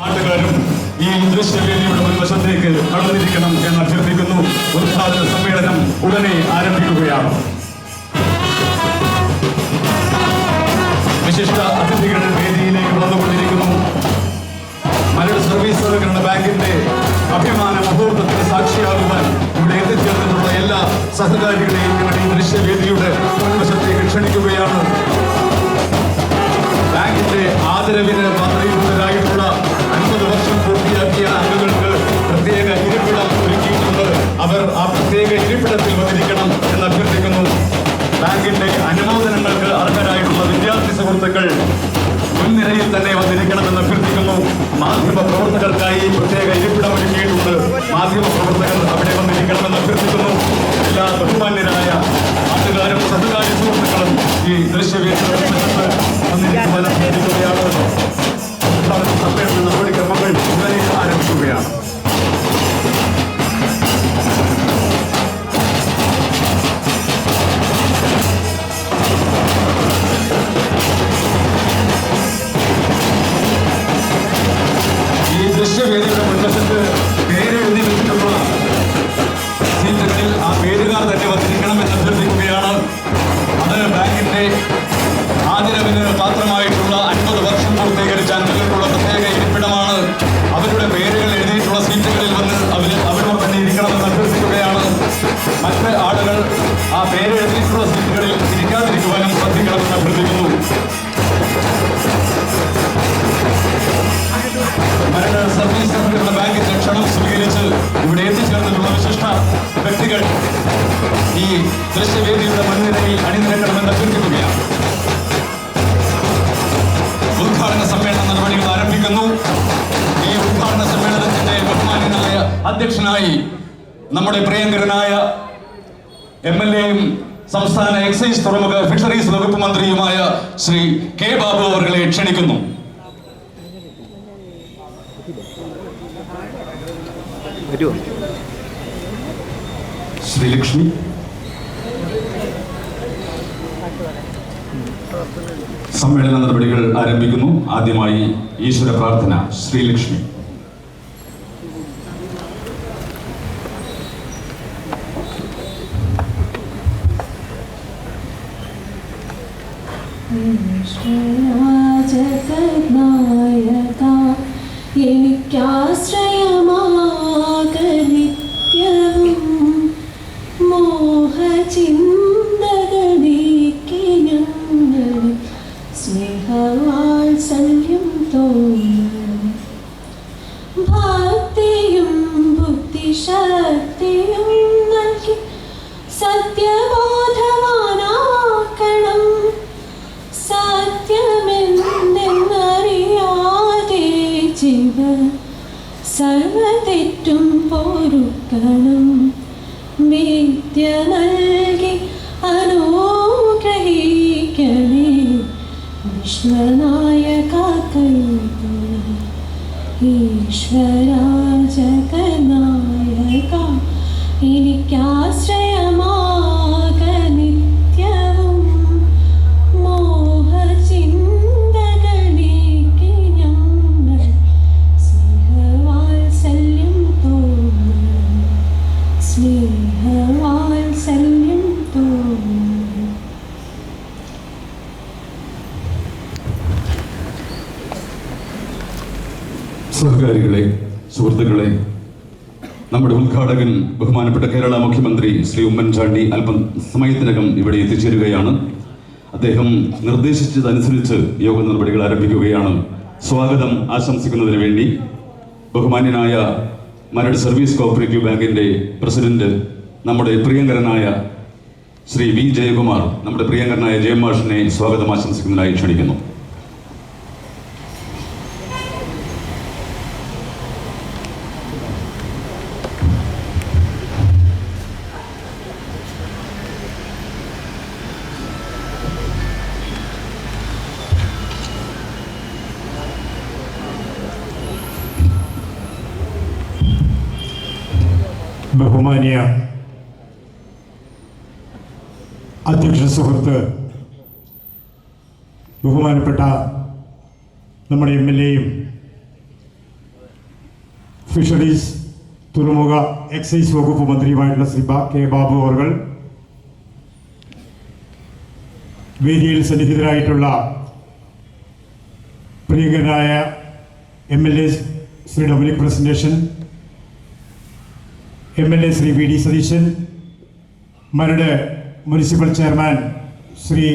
നാട്ടുകാരും ഈ ദൃശ്യവേദിയുടെ മുൻവശത്തേക്ക് കടന്നിരിക്കണം എന്ന് അഭ്യർത്ഥിക്കുന്നു. ഉദ്ഘാടന സമ്മേളനം ഉടനെ ആരംഭിക്കുകയാണ്. വിശിഷ്ട അതിഥികൾ വേദിയിലേക്ക് വന്നുകൊണ്ടിരിക്കുന്നു. മരട് സർവീസ് സഹകരണ ബാങ്കിന്റെ അഭിമാന മുഹൂർത്തത്തിന് സാക്ഷിയാകുവാൻ ഇവിടെ എത്തിച്ചേർന്നിട്ടുള്ള എല്ലാ സഹകാരികളെയും ഞങ്ങളുടെ ഈ ദൃശ്യവേദിയുടെ മുൻവശത്തേക്ക് ക്ഷണിക്കുകയാണ്. ബാങ്കിന്റെ ആദരവിന് പാത്രയുക്തരായിട്ടുള്ള 50 വർഷം പൂർത്തിയാക്കിയ അംഗങ്ങൾക്ക് പ്രത്യേക ഇരിപ്പിടം ഒരുക്കിയിട്ടുണ്ട്. അവർ ആ പ്രത്യേക ഇരിപ്പിടത്തിൽ വന്നിരിക്കണം എന്ന് അഭ്യർത്ഥിക്കുന്നു. ബാങ്കിന്റെ അനുമോദനങ്ങൾക്ക് അർഹരായിട്ടുള്ള വിദ്യാർത്ഥി സുഹൃത്തുക്കൾ മുൻനിരയിൽ തന്നെ വന്നിരിക്കണമെന്ന് അഭ്യർത്ഥിക്കുന്നു. മാധ്യമ പ്രവർത്തകർക്കായി പ്രത്യേക ഇരിപ്പിടം ഒരുക്കിയിട്ടുണ്ട്. മാധ്യമ പ്രവർത്തകർ അവിടെ വന്നിരിക്കണമെന്ന് അഭ്യർത്ഥിക്കുന്നു. എല്ലാ ബഹുമാന്യരായ നാട്ടുകാരും സഹകാരി സുഹൃത്തുക്കളും ഈ ദൃശ്യവേദിയുടെ വന്നിരിക്കുവാൻ അഭ്യർത്ഥിക്കുകയാണ്. സമ്മേളന നടപടിക്രമങ്ങൾ ഉടനെ ആരംഭിക്കുകയാണ്. ഈ ദൃശ്യവേദിയുടെ മുൻവശത്ത് പേരെഴുതി വെച്ചിട്ടുള്ള സീറ്റുകളിൽ ആ പേരുകാർ തന്നെ വന്നിരിക്കണമെന്ന് അഭ്യർത്ഥിക്കുകയാണ്. അത് ബാങ്കിന്റെ ആദരവിന് പാത്രമായിട്ടുള്ള 50 വർഷം പൂർത്തീകരിച്ച അംഗങ്ങൾക്കുള്ള പ്രത്യേക ഇരിപ്പിടമാണ്. അവരുടെ പേരുകൾ എഴുതിയിട്ടുള്ള സീറ്റുകളിൽ വന്ന് അവരോട് തന്നെ ഇരിക്കണമെന്ന് അഭ്യർത്ഥിക്കുകയാണ്. മറ്റ് ആളുകൾ ആ പേര് എഴുതിയിട്ടുള്ള സീറ്റുകളിൽ ഇരിക്കാതിരിക്കുവാനും ശ്രദ്ധിക്കണമെന്ന് അഭ്യർത്ഥിക്കുന്നു. മരട് സർവീസ് സഹകരണ ബാങ്കിന്റെ ക്ഷണം സ്വീകരിച്ച് ഇവിടെ എത്തിച്ചേർന്നിട്ടുള്ള വിശിഷ്ട വ്യക്തികൾ ഈ ദൃശ്യവേദിയുടെ മുൻനിരയിൽ അണിനിരക്കണമെന്ന് അഭ്യർത്ഥിക്കുകയാണ്. ഉദ്ഘാടന സമ്മേളന നടപടികൾ ആരംഭിക്കുന്നു. ഈ ഉദ്ഘാടന സമ്മേളനത്തിന്റെ ബഹുമാന്യനായ അധ്യക്ഷനായി നമ്മുടെ പ്രിയങ്കരനായ MLA-യും സംസ്ഥാന എക്സൈസ് തുറമുഖ ഫിഷറീസ് വകുപ്പ് മന്ത്രിയുമായ ശ്രീ കെ ബാബു അവരെ ക്ഷണിക്കുന്നു. ശ്രീലക്ഷ്മി സമ്മേളന നടപടികൾ ആരംഭിക്കുന്നു. ആദ്യമായി ഈശ്വര പ്രാർത്ഥന. ശ്രീലക്ഷ്മി. എനിക്കാശ്രയമാകനിത്യവും മോഹചിന്തകളീക്കിഞ്ഞങ്ങൾ സ്നേഹവാത്സല്യം തോന്നും ഭക്തിയും ബുദ്ധിശക്തിയും നൽകി സത്യബോധവാനാക്കണം. സത്യമെന്തെന്നറിയാതെ ജീവ സർവതെറ്റും പൊറുക്കണം. വിദ്യ നൽകി അനുഗ്രഹിക്കണേ വിശ്വനായക ഈശ്വര ജഗനായക. എനിക്കാശ്രയമാക നിത്യവും മോഹചിന്തകളേക്ക് ഞങ്ങൾ സ്നേഹവാത്സല്യം തോന്നും സ്നേഹവാത്സല്യം തോന്നും. സഹകാരികളെ, സുഹൃത്തുക്കളെ, നമ്മുടെ ഉദ്ഘാടകൻ ബഹുമാനപ്പെട്ട കേരള മുഖ്യമന്ത്രി ശ്രീ ഉമ്മൻചാണ്ടി അല്പം സമയത്തിനകം ഇവിടെ എത്തിച്ചേരുകയാണ്. അദ്ദേഹം നിർദ്ദേശിച്ചതനുസരിച്ച് യോഗ നടപടികൾ ആരംഭിക്കുകയാണ്. സ്വാഗതം ആശംസിക്കുന്നതിന് വേണ്ടി ബഹുമാന്യനായ മരട് സർവീസ് കോഓപ്പറേറ്റീവ് ബാങ്കിന്റെ പ്രസിഡന്റ് നമ്മുടെ പ്രിയങ്കരനായ ശ്രീ വി ജയകുമാർ നമ്മുടെ പ്രിയങ്കരനായ ജയമാഷിനെ സ്വാഗതം ആശംസിക്കുന്നതിനായി ക്ഷണിക്കുന്നു. ബഹുമാനിയ അധ്യക്ഷ സുഹൃത്ത് ബഹുമാനപ്പെട്ട നമ്മുടെ MLA-യും ഫിഷറീസ് തുറമുഖ എക്സൈസ് വകുപ്പ് മന്ത്രിയുമായിട്ടുള്ള ശ്രീ കെ ബാബു അവർ, വേദിയിൽ സന്നിഹിതരായിട്ടുള്ള പ്രിയങ്കരനായ MLA Shri Dominic Presentation, MLA Shri VD Satheesan, Maradu municipal chairman Shri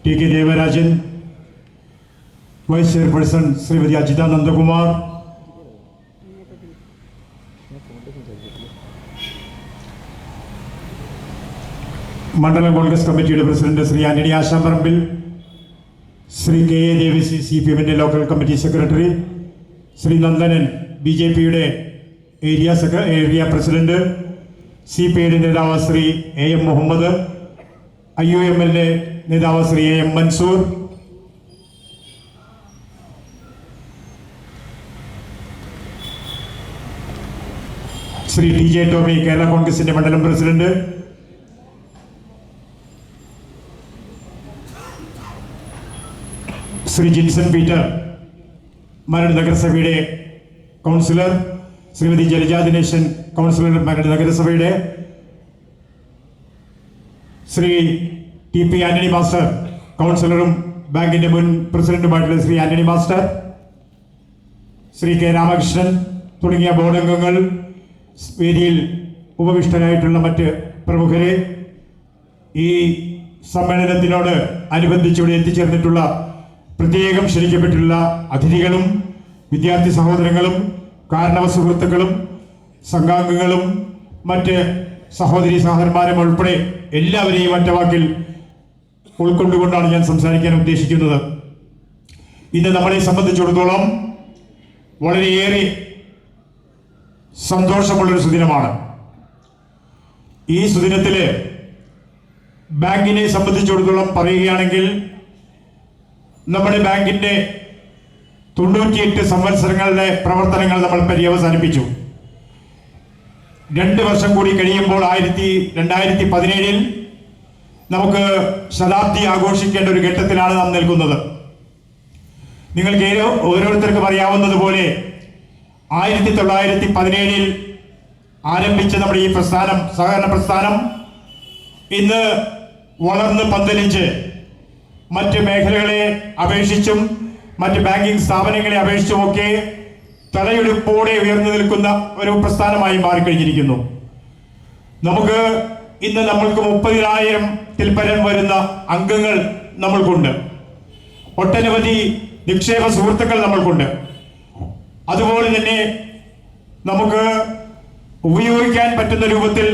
TK Devarajan, vice chairperson Shrimati Ajitha Nandakumar, മണ്ഡലം കോൺഗ്രസ് കമ്മിറ്റിയുടെ പ്രസിഡന്റ് ശ്രീ ആന്റണി ആശാമ്പറമ്പിൽ, ശ്രീ KA ദേവസി CPM-ന്റെ local committee secretary, Shri Nandanan BJP-യുടെ ഏരിയ പ്രസിഡന്റ്, CPI-യുടെ നേതാവ് ശ്രീ AM മുഹമ്മദ്, IUML-ലെ നേതാവ് ശ്രീ AM മൻസൂർ, ശ്രീ TJ ടോമി കേരള കോൺഗ്രസിന്റെ മണ്ഡലം പ്രസിഡന്റ്, ശ്രീ ജിൻസൺ പീറ്റർ മരട് നഗരസഭയുടെ കൗൺസിലർ, ശ്രീമതി ജലജ ദിനേശൻ കൗൺസിലർ മരട് നഗരസഭയുടെ, ശ്രീ TP ആന്റണി മാസ്റ്റർ കൗൺസിലറും ബാങ്കിന്റെ മുൻ പ്രസിഡന്റുമായിട്ടുള്ള ശ്രീ ആന്റണി മാസ്റ്റർ, ശ്രീ K രാമകൃഷ്ണൻ തുടങ്ങിയ ബോർഡ് അംഗങ്ങൾ, വേദിയിൽ ഉപവിഷ്ടരായിട്ടുള്ള മറ്റ് പ്രമുഖരെ, ഈ സമ്മേളനത്തിനോട് അനുബന്ധിച്ചിവിടെ എത്തിച്ചേർന്നിട്ടുള്ള പ്രത്യേകം ക്ഷണിക്കപ്പെട്ടുള്ള അതിഥികളും വിദ്യാർത്ഥി സഹോദരങ്ങളും കാരണവ സുഹൃത്തുക്കളും സംഘാംഗങ്ങളും മറ്റ് സഹോദരി സഹോദരന്മാരും ഉൾപ്പെടെ എല്ലാവരെയും ഒറ്റ വാക്കിൽ ഉൾക്കൊണ്ടുകൊണ്ടാണ് ഞാൻ സംസാരിക്കാൻ ഉദ്ദേശിക്കുന്നത്. ഇന്ന് നമ്മളെ സംബന്ധിച്ചിടത്തോളം വളരെയേറെ സന്തോഷമുള്ളൊരു സുദിനമാണ്. ഈ സുദിനത്തില് ബാങ്കിനെ സംബന്ധിച്ചിടത്തോളം പറയുകയാണെങ്കിൽ നമ്മുടെ ബാങ്കിന്റെ 98 സംവത്സരങ്ങളുടെ പ്രവർത്തനങ്ങൾ നമ്മൾ പര്യവസാനിപ്പിച്ചു. 2 വർഷം കൂടി കഴിയുമ്പോൾ 2017 നമുക്ക് ശതാബ്ദി ആഘോഷിക്കേണ്ട ഒരു ഘട്ടത്തിലാണ് നാം നിൽക്കുന്നത്. നിങ്ങൾക്ക് ഓരോരുത്തർക്കും അറിയാവുന്നതുപോലെ 1917 ആരംഭിച്ച നമ്മുടെ ഈ പ്രസ്ഥാനം, സഹകരണ പ്രസ്ഥാനം, ഇന്ന് വളർന്ന് പന്തലിച്ച് മറ്റ് മേഖലകളെ അപേക്ഷിച്ചും മറ്റ് ബാങ്കിങ് സ്ഥാപനങ്ങളെ അപേക്ഷിച്ചുമൊക്കെ തലയെടുപ്പോടെ ഉയർന്നു നിൽക്കുന്ന ഒരു പ്രസ്ഥാനമായി മാറിക്കഴിഞ്ഞിരിക്കുന്നു. നമുക്ക് ഇന്ന് നമ്മൾക്ക് 30,000-ൽ പരം വരുന്ന അംഗങ്ങൾ നമ്മൾക്കുണ്ട്. ഒട്ടനവധി നിക്ഷേപ സുഹൃത്തുക്കൾ നമ്മൾക്കുണ്ട്. അതുപോലെ തന്നെ നമുക്ക് ഉപയോഗിക്കാൻ പറ്റുന്ന രൂപത്തിൽ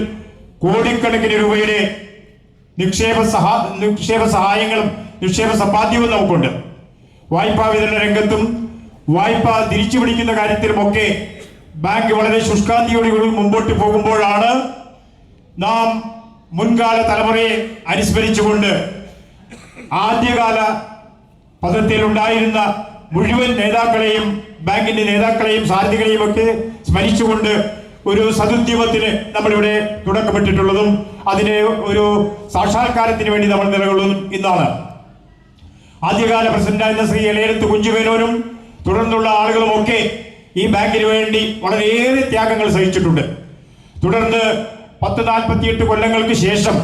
കോടിക്കണക്കിന് രൂപയുടെ നിക്ഷേപ സഹായങ്ങളും നിക്ഷേപ സമ്പാദ്യവും നമുക്കുണ്ട്. വായ്പാ വിതരണ രംഗത്തും വായ്പ തിരിച്ചുപിടിക്കുന്ന കാര്യത്തിലുമൊക്കെ ബാങ്ക് വളരെ ശുഷ്കാന്തിയോടുകൂടി മുമ്പോട്ട് പോകുമ്പോഴാണ് നാം മുൻകാല തലമുറയെ അനുസ്മരിച്ചുകൊണ്ട് ആദ്യകാല പദത്തിൽ ഉണ്ടായിരുന്ന മുഴുവൻ നേതാക്കളെയും ബാങ്കിന്റെ നേതാക്കളെയും സാരഥികളെയും ഒക്കെ സ്മരിച്ചുകൊണ്ട് ഒരു സതുദ്യമത്തിന് നമ്മളിവിടെ തുടക്കമിട്ടിട്ടുള്ളതും അതിന് ഒരു സാക്ഷാത്കാരത്തിന് വേണ്ടി നമ്മൾ നിലകൊള്ളുന്നതും ഇന്നാണ്. ആദ്യകാല പ്രസിഡന്റായിരുന്ന ശ്രീ എളയരത്ത് കുഞ്ചുമേനോനും തുടർന്നുള്ള ആളുകളും ഒക്കെ ഈ ബാങ്കിന് വേണ്ടി വളരെയേറെ ത്യാഗങ്ങൾ സഹിച്ചിട്ടുണ്ട്. തുടർന്ന് 48 കൊല്ലങ്ങൾക്ക് ശേഷം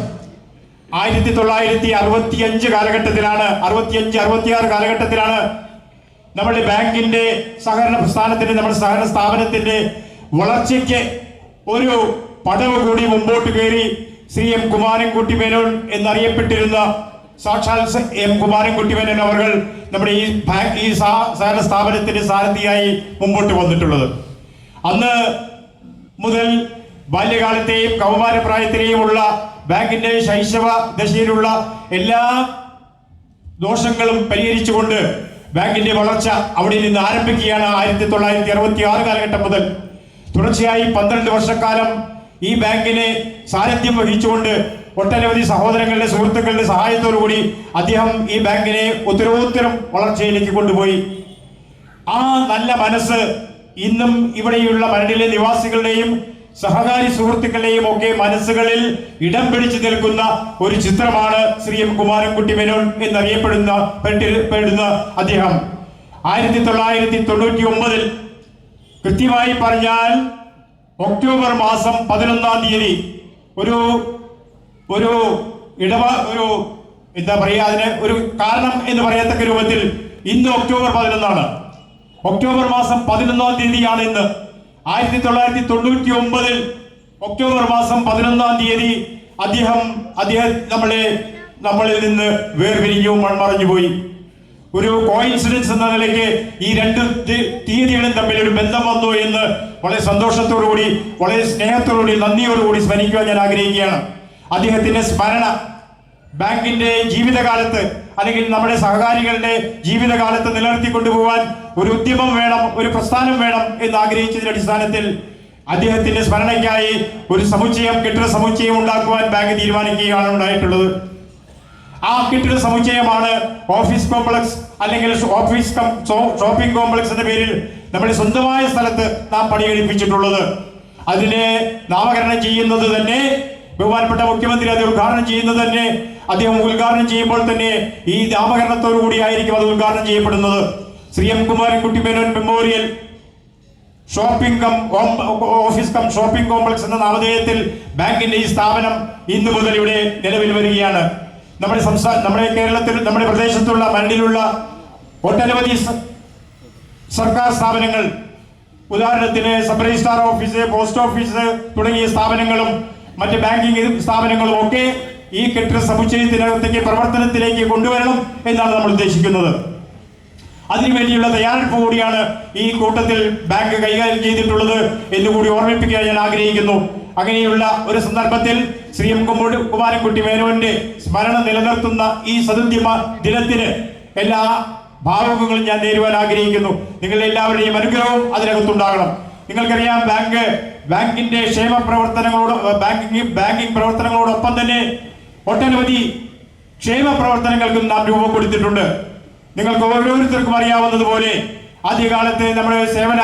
1965 കാലഘട്ടത്തിലാണ് 65-66 കാലഘട്ടത്തിലാണ് നമ്മുടെ ബാങ്കിന്റെ സഹകരണ പ്രസ്ഥാനത്തിന്റെ നമ്മുടെ സഹകരണ സ്ഥാപനത്തിന്റെ വളർച്ചയ്ക്ക് ഒരു പടവ് കൂടി മുമ്പോട്ട് കയറി ശ്രീ M കുമാരൻകുട്ടി മേനോൻ എന്നറിയപ്പെട്ടിരുന്ന സാക്ഷാൽ M കുമാരൻകുട്ടി മേനോൻ അവർ നമ്മുടെ ഈ സഹകരണ സ്ഥാപനത്തിന്റെ സാരഥിയായി മുമ്പോട്ട് വന്നിട്ടുള്ളത്. അന്ന് മുതൽ ബാല്യകാലത്തെയും കൗമാരപ്രായത്തിലെയുമുള്ള ബാങ്കിന്റെ ശൈശവ ദശയിലുള്ള എല്ലാ ദോഷങ്ങളും പരിഹരിച്ചുകൊണ്ട് ബാങ്കിന്റെ വളർച്ച അവിടെ നിന്ന് ആരംഭിക്കുകയാണ്. 1966 കാലഘട്ടം മുതൽ തുടർച്ചയായി 12 വർഷക്കാലം ഈ ബാങ്കിനെ സാരഥ്യം വഹിച്ചുകൊണ്ട് ഒട്ടനവധി സഹോദരങ്ങളുടെ സുഹൃത്തുക്കളുടെ സഹായത്തോടുകൂടി അദ്ദേഹം ഈ ബാങ്കിനെ ഉത്തരോത്തരം വളർച്ചയിലേക്ക് കൊണ്ടുപോയി. ആ നല്ല മനസ്സ് ഇന്നും ഇവിടെയുള്ള മരടിലെ നിവാസികളുടെയും സഹകാരി സുഹൃത്തുക്കളുടെയും ഒക്കെ മനസ്സുകളിൽ ഇടം പിടിച്ചു നിൽക്കുന്ന ഒരു ചിത്രമാണ് ശ്രീ M കുമാരൻകുട്ടി മേനോൻ എന്നറിയപ്പെടുന്ന അദ്ദേഹം. 1999 കൃത്യമായി പറഞ്ഞാൽ ഒക്ടോബർ മാസം 11-ാം തീയതി ഒരു എന്താ പറയുക, അതിന് ഒരു കാരണം എന്ന് പറയത്തക്ക രൂപത്തിൽ ഇന്ന് ഒക്ടോബർ 11 ഒക്ടോബർ മാസം 11-ാം തീയതിയാണ് ഇന്ന്. 1999 ഒക്ടോബർ മാസം 11-ാം തീയതി അദ്ദേഹം നമ്മളിൽ നിന്ന് വേർപിരിഞ്ഞു, മൺമറഞ്ഞു പോയി. ഒരു കോയിൻസിഡൻസ് എന്ന നിലയ്ക്ക് ഈ രണ്ട് തീയതികളും തമ്മിൽ ഒരു ബന്ധം വന്നു എന്ന് വളരെ സന്തോഷത്തോടുകൂടി, വളരെ സ്നേഹത്തോടുകൂടി, നന്ദിയോടുകൂടി സ്മരിക്കുവാൻ ഞാൻ ആഗ്രഹിക്കുകയാണ്. അദ്ദേഹത്തിന്റെ സ്മരണ ബാങ്കിന്റെ ജീവിതകാലത്ത് അല്ലെങ്കിൽ നമ്മുടെ സഹകാരികളുടെ ജീവിതകാലത്ത് നിലനിർത്തിക്കൊണ്ടുപോകാൻ ഒരു ഉദ്യമം വേണം, ഒരു പ്രസ്ഥാനം വേണം എന്ന് ആഗ്രഹിച്ചതിന്റെ അടിസ്ഥാനത്തിൽ അദ്ദേഹത്തിന്റെ സ്മരണയ്ക്കായി ഒരു കെട്ടിട സമുച്ചയം ഉണ്ടാക്കുവാൻ ബാങ്ക് തീരുമാനിക്കുകയാണ് ഉണ്ടായിട്ടുള്ളത്. ആ കെട്ടിട സമുച്ചയമാണ് ഓഫീസ് കോംപ്ലക്സ് അല്ലെങ്കിൽ ഷോപ്പിംഗ് കോംപ്ലക്സ് എന്ന പേരിൽ നമ്മുടെ സ്വന്തമായ സ്ഥലത്ത് നാം പണികഴിപ്പിച്ചിട്ടുള്ളത്. അതിനെ നാമകരണം ചെയ്യുന്നത് തന്നെ ബഹുമാനപ്പെട്ട മുഖ്യമന്ത്രി അത് ഉദ്ഘാടനം ചെയ്യുന്നത് തന്നെ അദ്ദേഹം ഉദ്ഘാടനം ചെയ്യുമ്പോൾ തന്നെ ഈ നാമകരണത്തോടു കൂടിയായിരിക്കും അത് ഉദ്ഘാടനം ചെയ്യപ്പെടുന്നത്. Shri M Kumarankutty Menon memorial office shopping complex എന്ന നാമധേയത്തിൽ ബാങ്കിന്റെ ഈ സ്ഥാപനം ഇന്നു മുതൽ ഇവിടെ നിലവിൽ വരികയാണ്. നമ്മുടെ കേരളത്തിൽ, നമ്മുടെ പ്രദേശത്തുള്ള മരടിലുള്ള ഒട്ടനവധി സർക്കാർ സ്ഥാപനങ്ങൾ, ഉദാഹരണത്തിന് sub registrar office, post office തുടങ്ങിയ സ്ഥാപനങ്ങളും മറ്റ് ബാങ്കിങ് സ്ഥാപനങ്ങളും ഒക്കെ ഈ കെട്ടിട സമുച്ചയത്തിനകത്തേക്ക് പ്രവർത്തനത്തിലേക്ക് കൊണ്ടുവരണം എന്നാണ് നമ്മൾ ഉദ്ദേശിക്കുന്നത്. അതിനുവേണ്ടിയുള്ള തയ്യാറെടുപ്പ് കൂടിയാണ് ഈ കൂട്ടത്തിൽ ബാങ്ക് കൈകാര്യം ചെയ്തിട്ടുള്ളത് എന്നുകൂടി ഓർമ്മിപ്പിക്കാൻ ഞാൻ ആഗ്രഹിക്കുന്നു. അങ്ങനെയുള്ള ഒരു സന്ദർഭത്തിൽ ശ്രീ എം കുമാരൻകുട്ടി മേനോന്റെ സ്മരണ നിലനിർത്തുന്ന ഈ സ്വാതന്ത്ര്യ ദിനത്തിന് എല്ലാ ഭാവുകങ്ങളും ഞാൻ നേരുവാൻ ആഗ്രഹിക്കുന്നു. നിങ്ങളുടെ എല്ലാവരുടെയും അനുഗ്രഹവും അതിനകത്തുണ്ടാകണം. നിങ്ങൾക്കറിയാം, ബാങ്കിന്റെ ക്ഷേമ ബാങ്കിങ് പ്രവർത്തനങ്ങളോടൊപ്പം തന്നെ ഒട്ടനവധി ക്ഷേമ പ്രവർത്തനങ്ങൾക്കും നാം രൂപം കൊടുത്തിട്ടുണ്ട്. നിങ്ങൾക്ക് ഓരോരുത്തർക്കും അറിയാവുന്നതുപോലെ ആദ്യകാലത്ത് നമ്മുടെ സേവന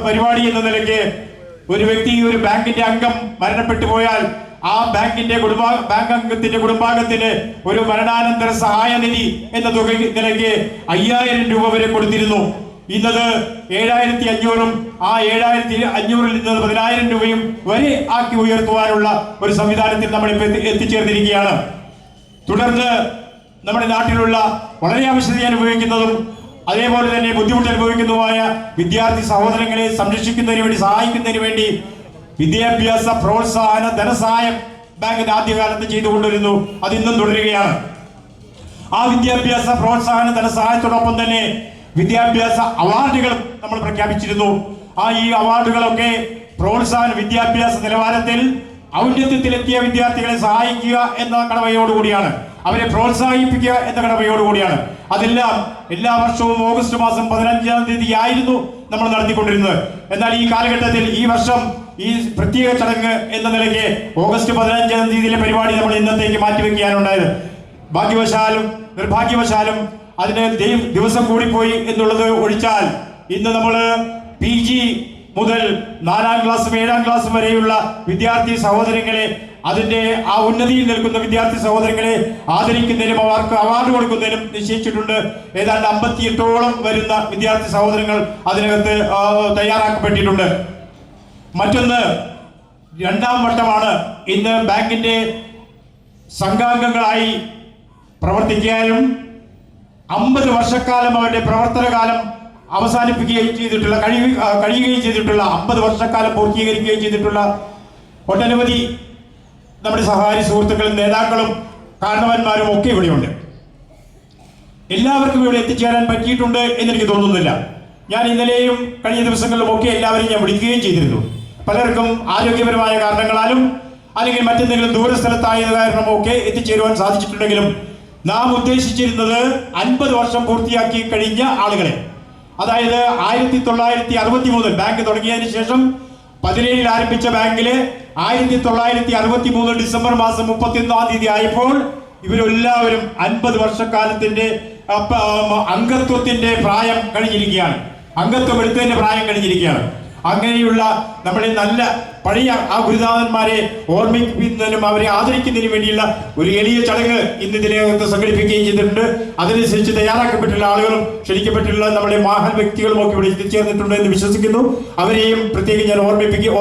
പരിപാടി എന്ന നിലയ്ക്ക് ഒരു വ്യക്തി, ഒരു ബാങ്കിന്റെ അംഗം മരണപ്പെട്ടു പോയാൽ ആ ബാങ്ക് അംഗത്തിന്റെ കുടുംബാംഗത്തിന് ഒരു മരണാനന്തര സഹായ നിധി എന്ന തുക നിലയ്ക്ക് 5000 രൂപ വരെ കൊടുത്തിരുന്നു. ഇന്നത് 7500-ഉം ആ 7500-ൽ നിന്ന് 10000 രൂപയും വരെ ആക്കി ഉയർത്തുവാനുള്ള ഒരു സംവിധാനത്തിൽ നമ്മൾ എത്തിച്ചേർന്നിരിക്കുകയാണ്. തുടർന്ന് നമ്മുടെ നാട്ടിലുള്ള വളരെ ആവശ്യത അനുഭവിക്കുന്നതും അതേപോലെ തന്നെ ബുദ്ധിമുട്ട് അനുഭവിക്കുന്നതുമായ വിദ്യാർത്ഥി സഹോദരങ്ങളെ സംരക്ഷിക്കുന്നതിന് വേണ്ടി, സഹായിക്കുന്നതിന് വേണ്ടി വിദ്യാഭ്യാസ പ്രോത്സാഹന ധനസഹായം ബാങ്കിന്റെ ആദ്യകാലത്ത് ചെയ്തുകൊണ്ടിരുന്നു. അതിന്നും തുടരുകയാണ്. ആ വിദ്യാഭ്യാസ പ്രോത്സാഹന ധനസഹായത്തോടൊപ്പം തന്നെ വിദ്യാഭ്യാസ അവാർഡുകൾ നമ്മൾ പ്രഖ്യാപിച്ചിരുന്നു. ഈ അവാർഡുകളൊക്കെ പ്രോത്സാഹന വിദ്യാഭ്യാസ നിലവാരത്തിൽ ഔന്നത്യത്തിലെത്തിയ വിദ്യാർത്ഥികളെ സഹായിക്കുക എന്ന കടമയോടുകൂടിയാണ്, അവരെ പ്രോത്സാഹിപ്പിക്കുക എന്ന കടമയോടുകൂടിയാണ്. അതെല്ലാം എല്ലാ വർഷവും ഓഗസ്റ്റ് മാസം 15-ാം തീയതി ആയിരുന്നു നമ്മൾ നടത്തിക്കൊണ്ടിരുന്നത്. എന്നാൽ ഈ കാലഘട്ടത്തിൽ, ഈ വർഷം ഈ പ്രത്യേക ചടങ്ങ് എന്ന നിലയ്ക്ക് ഓഗസ്റ്റ് 15-ാം തീയതിയിലെ പരിപാടി നമ്മൾ ഇന്നത്തേക്ക് മാറ്റിവെക്കാനുണ്ടായത്. ഭാഗ്യവശാലും നിർഭാഗ്യവശാലും അതിന് ദിവസം കൂടിപ്പോയി എന്നുള്ളത് ഒഴിച്ചാൽ ഇന്ന് നമ്മൾ PG മുതൽ 4-ാം ക്ലാസ്സും 7-ാം ക്ലാസ്സും വരെയുള്ള വിദ്യാർത്ഥി സഹോദരങ്ങളെ, അതിന്റെ ആ ഉന്നതിയിൽ നിൽക്കുന്ന വിദ്യാർത്ഥി സഹോദരങ്ങളെ ആദരിക്കുന്നതിനും അവർക്ക് അവാർഡ് കൊടുക്കുന്നതിനും നിശ്ചയിച്ചിട്ടുണ്ട്. ഏതാണ്ട് 58ഓളം വരുന്ന വിദ്യാർത്ഥി സഹോദരങ്ങൾ അതിനകത്ത് തയ്യാറാക്കപ്പെട്ടിട്ടുണ്ട്. മറ്റൊന്ന്, 2ാം വട്ടമാണ് ഇന്ന് ബാങ്കിന്റെ സംഘാംഗങ്ങളായി പ്രവർത്തിക്കാനും 50 വർഷക്കാലം അവരുടെ പ്രവർത്തനകാലം അവസാനിപ്പിക്കുകയും ചെയ്തിട്ടുള്ള കഴിയുകയും ചെയ്തിട്ടുള്ള 50 വർഷക്കാലം പൂർത്തീകരിക്കുകയും ചെയ്തിട്ടുള്ള ഒട്ടനവധി നമ്മുടെ സഹകാരി സുഹൃത്തുക്കളും നേതാക്കളും കാരണവന്മാരും ഒക്കെ ഇവിടെയുണ്ട്. എല്ലാവർക്കും ഇവിടെ എത്തിച്ചേരാൻ പറ്റിയിട്ടുണ്ട് എന്നെനിക്ക് തോന്നുന്നില്ല. ഞാൻ ഇന്നലെയും കഴിഞ്ഞ ദിവസങ്ങളിലും ഒക്കെ എല്ലാവരെയും ഞാൻ വിളിക്കുകയും ചെയ്തിരുന്നു. പലർക്കും ആരോഗ്യപരമായ കാരണങ്ങളാലും അല്ലെങ്കിൽ മറ്റെന്തെങ്കിലും ദൂരസ്ഥലത്തായത് കാരണമോ ഒക്കെ എത്തിച്ചേരുവാൻ സാധിച്ചിട്ടുണ്ടെങ്കിലും നാം ഉദ്ദേശിച്ചിരുന്നത് 50 വർഷം പൂർത്തിയാക്കി കഴിഞ്ഞ ആളുകളെ, അതായത് 1963 ബാങ്ക് തുടങ്ങിയതിന് ശേഷം 17-ൽ ആരംഭിച്ച ബാങ്കില് 1963 ഡിസംബർ മാസം 31-ാം തീയതി ആയപ്പോൾ ഇവരെല്ലാവരും 50 വർഷക്കാലത്തിന്റെ അംഗത്വത്തിന്റെ പ്രായം കഴിഞ്ഞിരിക്കുകയാണ്. അംഗത്വം എടുത്തതിന്റെ പ്രായം കഴിഞ്ഞിരിക്കുകയാണ്. അങ്ങനെയുള്ള നമ്മുടെ നല്ല പഴയ ആ ഗുരുനാഥന്മാരെ ഓർമ്മിപ്പിക്കുന്നതിനും അവരെ ആദരിക്കുന്നതിനും വേണ്ടിയുള്ള ഒരു എളിയ ചടങ്ങ് ഇന്ന് ഇതിനകത്ത് സംഘടിപ്പിക്കുകയും ചെയ്തിട്ടുണ്ട്. അതനുസരിച്ച് തയ്യാറാക്കപ്പെട്ടുള്ള ആളുകളും ക്ഷണിക്കപ്പെട്ടുള്ള നമ്മുടെ മഹാൻ വ്യക്തികളും ഒക്കെ ഇവിടെ എത്തിച്ചേർന്നിട്ടുണ്ട് എന്ന് വിശ്വസിക്കുന്നു. അവരെയും പ്രത്യേകം ഞാൻ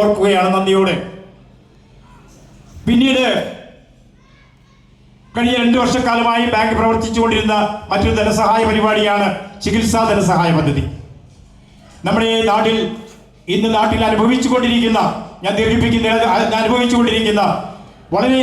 ഓർക്കുകയാണ് നന്ദിയോടെ. പിന്നീട് കഴിഞ്ഞ 2 വർഷക്കാലമായി ബാങ്ക് പ്രവർത്തിച്ചുകൊണ്ടിരുന്ന മറ്റൊരു ധനസഹായ പരിപാടിയാണ് ചികിത്സാ ധനസഹായ പദ്ധതി. നമ്മുടെ നാട്ടിൽ അനുഭവിച്ചുകൊണ്ടിരിക്കുന്ന, ഞാൻ ദീർഘിപ്പിക്കുന്ന, അനുഭവിച്ചുകൊണ്ടിരിക്കുന്ന വളരെ